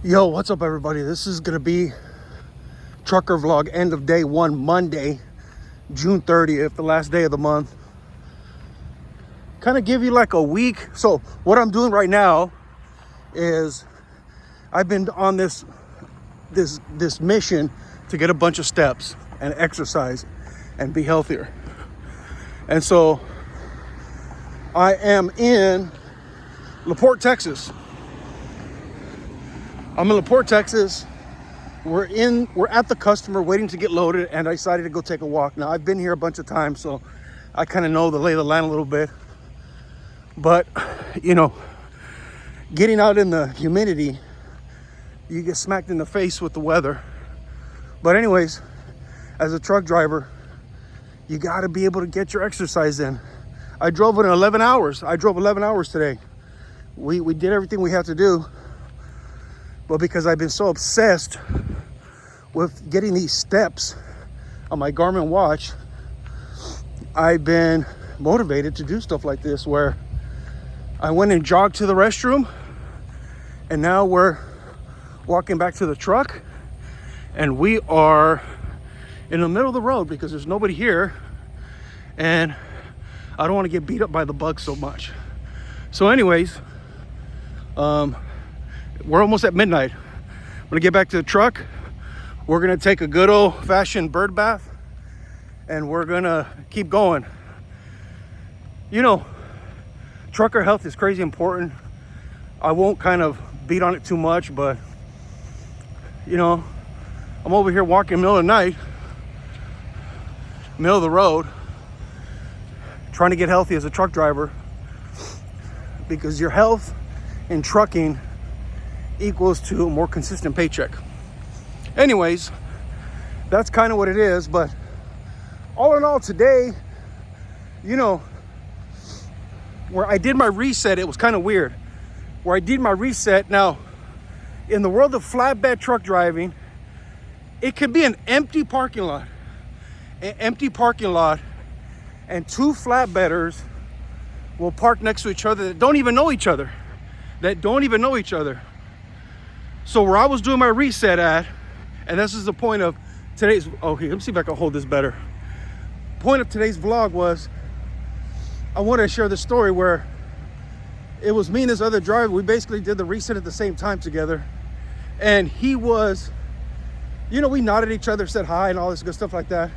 Yo, what's up everybody? This is gonna be trucker vlog end of day one, Monday, June 30th, the last day of the month. Kind of give you like a week. So what I'm doing right now is I've been on this mission to get a bunch of steps and exercise and be healthier. And so I am in LaPorte, Texas. I'm in LaPorte, Texas. We're at the customer waiting to get loaded, and I decided to go take a walk. Now, I've been here a bunch of times, so I kind of know the lay of the land a little bit. But, you know, getting out in the humidity, you get smacked in the face with the weather. But anyways, as a truck driver, you got to be able to get your exercise in. I drove in 11 hours. I drove 11 hours today. We did everything we had to do. But because I've been so obsessed with getting these steps on my Garmin watch, I've been motivated to do stuff like this, where I went and jogged to the restroom, and now we're walking back to the truck, and we are in the middle of the road because there's nobody here, and I don't want to get beat up by the bugs so much. So anyways, we're almost at midnight. I'm gonna get back to the truck. We're gonna take a good old-fashioned bird bath, and we're gonna keep going. You know, trucker health is crazy important. I won't kind of beat on it too much, but you know, I'm over here walking in the middle of the night, middle of the road, trying to get healthy as a truck driver, because your health in trucking equals to a more consistent paycheck. Anyways, that's kind of what it is. But all in all, today, you know, where I did my reset, it was kind of weird. Where I did my reset, now, in the world of flatbed truck driving, it can be an empty parking lot. An empty parking lot, and two flatbedders will park next to each other that don't even know each other. So where I was doing my reset at, and this is the point of today's, okay, let me see if I can hold this better. Point of today's vlog was, I wanted to share this story where it was me and this other driver. We basically did the reset at the same time together. And he was, you know, we nodded at each other, said hi and all this good stuff like that.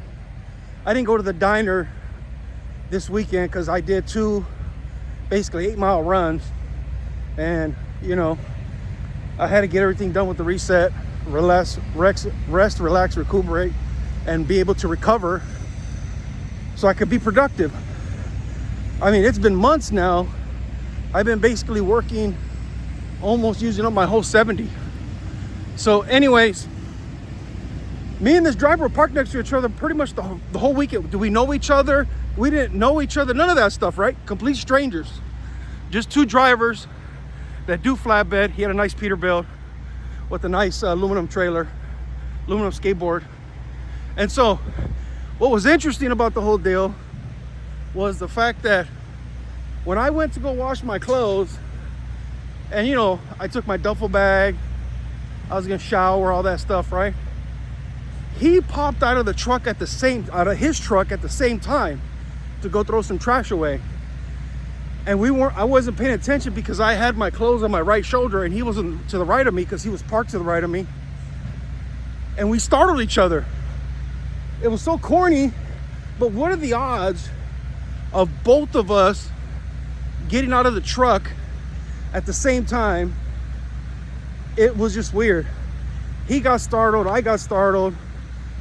I didn't go to the diner this weekend because I did two basically 8-mile runs. And, you know, I had to get everything done with the reset, rest, relax, recuperate, and be able to recover so I could be productive. I mean, it's been months now. I've been basically working, almost using up my whole 70. So anyways, me and this driver were parked next to each other pretty much the whole weekend. Do we know each other? We didn't know each other. None of that stuff, right? Complete strangers. Just two drivers that do flatbed. He had a nice Peterbilt with a nice aluminum trailer, aluminum skateboard. And so what was interesting about the whole deal was the fact that when I went to go wash my clothes, and you know, I took my duffel bag, I was gonna shower, all that stuff, right? He popped out of his truck at the same time to go throw some trash away. And I wasn't paying attention because I had my clothes on my right shoulder, and he was to the right of me because he was parked to the right of me. And we startled each other. It was so corny, but what are the odds of both of us getting out of the truck at the same time? It was just weird. He got startled, I got startled,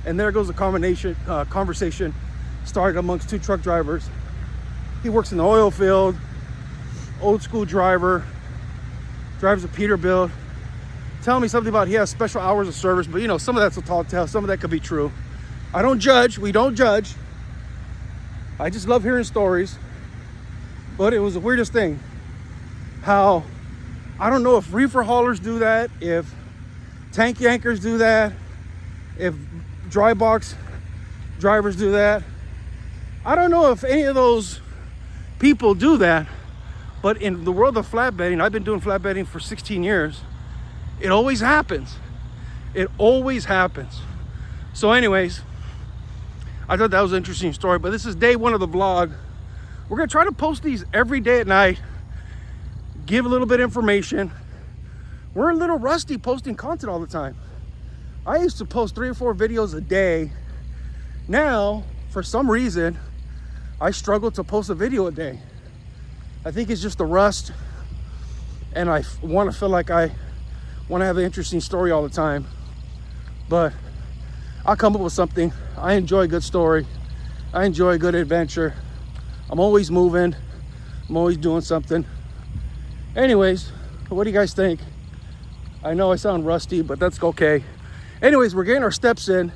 and there goes the conversation started amongst two truck drivers. He works in the oil field, old school driver, drives a Peterbilt, telling me something about he has special hours of service, but you know, some of that's a tall tale, some of that could be true. I don't judge, we don't judge. I just love hearing stories. But it was the weirdest thing. How, I don't know if reefer haulers do that, if tank yankers do that, if dry box drivers do that. I don't know if any of those people do that, but in the world of flatbedding, I've been doing flatbedding for 16 years. It always happens. It always happens. So anyways, I thought that was an interesting story, but this is day one of the vlog. We're gonna try to post these every day at night, give a little bit of information. We're a little rusty posting content all the time. I used to post 3 or 4 videos a day. Now, for some reason, I struggle to post a video a day. I think it's just the rust, and I want to feel like I want to have an interesting story all the time. But I'll come up with something. I enjoy a good story. I enjoy a good adventure. I'm always moving. I'm always doing something. Anyways, what do you guys think? I know I sound rusty, but that's okay. Anyways, we're getting our steps in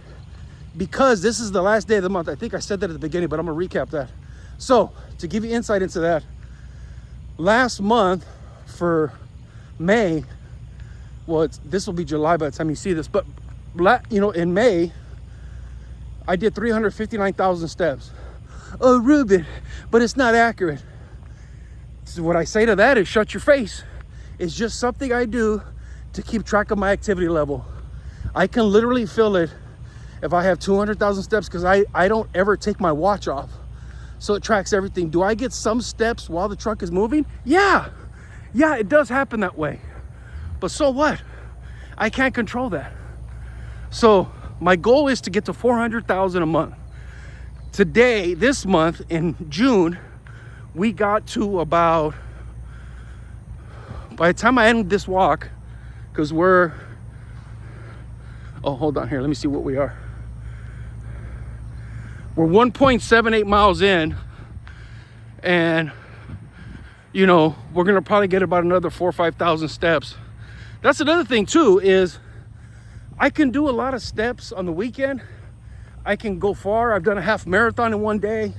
because this is the last day of the month. I think I said that at the beginning, but I'm gonna recap that. So, to give you insight into that, last month for May, well, this will be July by the time you see this, but in May, I did 359,000 steps. Oh, Reuben, but it's not accurate. So what I say to that is shut your face. It's just something I do to keep track of my activity level. I can literally feel it if I have 200,000 steps because I don't ever take my watch off. So it tracks everything. Do I get some steps while the truck is moving? Yeah, it does happen that way. But so what? I can't control that. So my goal is to get to 400,000 a month. Today, this month in June, we got to about, by the time I end this walk, because we're, oh, hold on here, let me see what we are. We're 1.78 miles in, and we're gonna probably get about another 4,000 or 5,000 steps. That's another thing too, is I can do a lot of steps on the weekend. I can go far. I've done a half marathon in one day.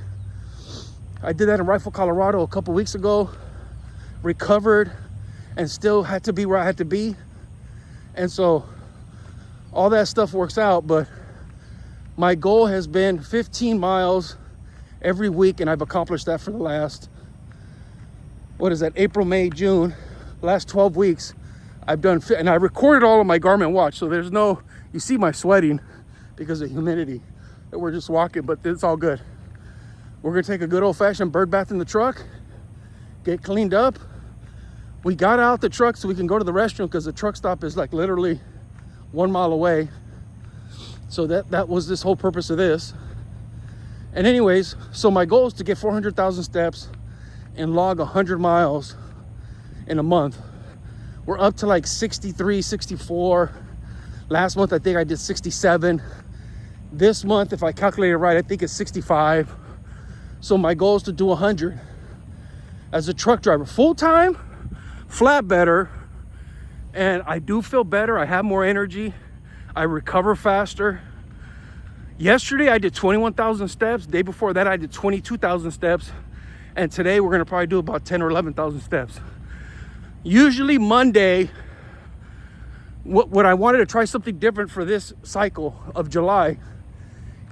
I did that in Rifle, Colorado a couple weeks ago. Recovered and still had to be where I had to be. And so all that stuff works out, but my goal has been 15 miles every week, and I've accomplished that for the last, April, May, June, last 12 weeks. I've done, and I recorded all of my Garmin watch, so there's no, you see my sweating because of humidity. That we're just walking, but it's all good. We're gonna take a good old-fashioned bird bath in the truck, get cleaned up. We got out the truck so we can go to the restroom because the truck stop is like literally 1 mile away. So that was this whole purpose of this. And anyways, so my goal is to get 400,000 steps and log 100 miles in a month. We're up to like 63, 64. Last month, I think I did 67. This month, if I calculate it right, I think it's 65. So my goal is to do 100 as a truck driver, full-time, flatbedder, and I do feel better. I have more energy. I recover faster. Yesterday, I did 21,000 steps. Day before that, I did 22,000 steps. And today, we're gonna probably do about 10 or 11,000 steps. Usually Monday, what I wanted to try something different for this cycle of July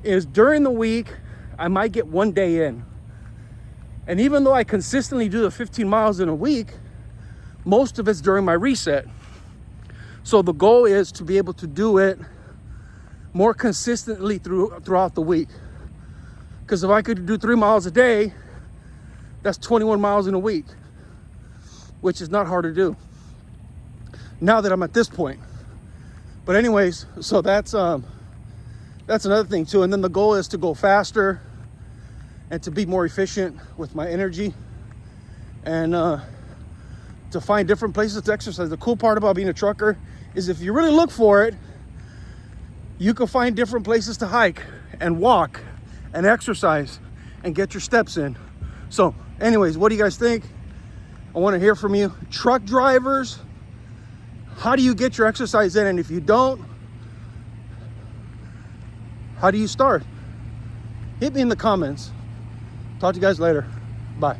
is during the week, I might get one day in. And even though I consistently do the 15 miles in a week, most of it's during my reset. So the goal is to be able to do it more consistently throughout the week. Because if I could do 3 miles a day, that's 21 miles in a week, which is not hard to do now that I'm at this point. But anyways, so that's another thing too. And then the goal is to go faster and to be more efficient with my energy, and to find different places to exercise. The cool part about being a trucker is if you really look for it, you can find different places to hike and walk and exercise and get your steps in. So anyways, what do you guys think? I want to hear from you. Truck drivers, how do you get your exercise in? And if you don't, how do you start? Hit me in the comments. Talk to you guys later. Bye.